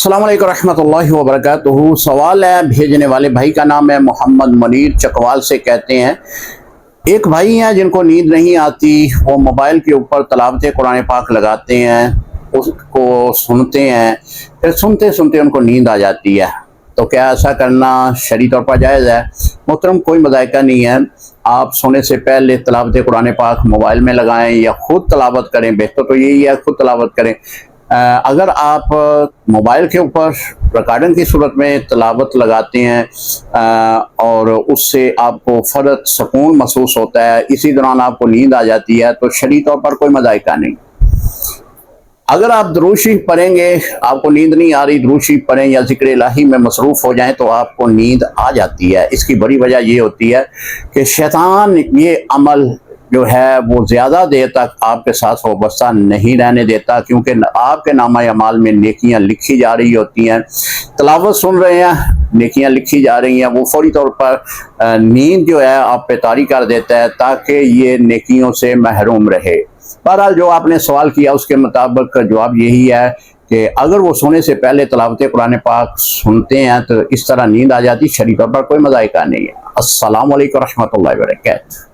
अस्सलाम वालेकुम रहमतुल्लाहि व बरकातुहू। सवाल है, भेजने वाले भाई का नाम है मोहम्मद मुनीर चकवाल से। कहते हैं, एक भाई हैं जिनको नींद नहीं आती, वो मोबाइल के ऊपर तलावत कुरान पाक लगाते हैं, उसको सुनते हैं, फिर सुनते सुनते उनको नींद आ जाती है। तो क्या ऐसा करना शरई तौर पर जायज़ है? मोहतरम, कोई मज़ाइका नहीं है। आप सोने से पहले तलावत कुरान पाक मोबाइल में लगाएं या ख़ुद तलावत करें। बेहतर तो यही है ख़ुद तलावत करें। अगर आप मोबाइल के ऊपर रिकॉर्डिंग की सूरत में तलावत लगाते हैं और उससे आपको फ़र्द सुकून महसूस होता है, इसी दौरान आपको नींद आ जाती है, तो शरई तौर पर कोई मज़ाइका नहीं। अगर आप दुरूद शरीफ पढ़ेंगे, आपको नींद नहीं आ रही, दुरूद शरीफ पढ़ें या ज़िक्र इलाही में मसरूफ़ हो जाएं तो आपको नींद आ जाती है। इसकी बड़ी वजह ये होती है कि शैतान ये अमल जो है वो ज़्यादा देर तक आपके साथ वाबस्ता नहीं रहने देता, क्योंकि आपके नामा अमाल में नेकियां लिखी जा रही होती हैं। तलावत सुन रहे हैं, नेकियां लिखी जा रही हैं, वो फौरी तौर पर नींद जो है आप पे तारी कर देता है ताकि ये नेकियों से महरूम रहे। बहरहाल, जो आपने सवाल किया उसके मुताबिक जवाब यही है कि अगर वो सोने से पहले तलावत कुरान पाक सुनते हैं तो इस तरह नींद आ जाती, शरई तौर पर कोई मज़ाइका नहीं है। अस्सलाम वालेकुम रहमतुल्लाहि व बरकातुहू।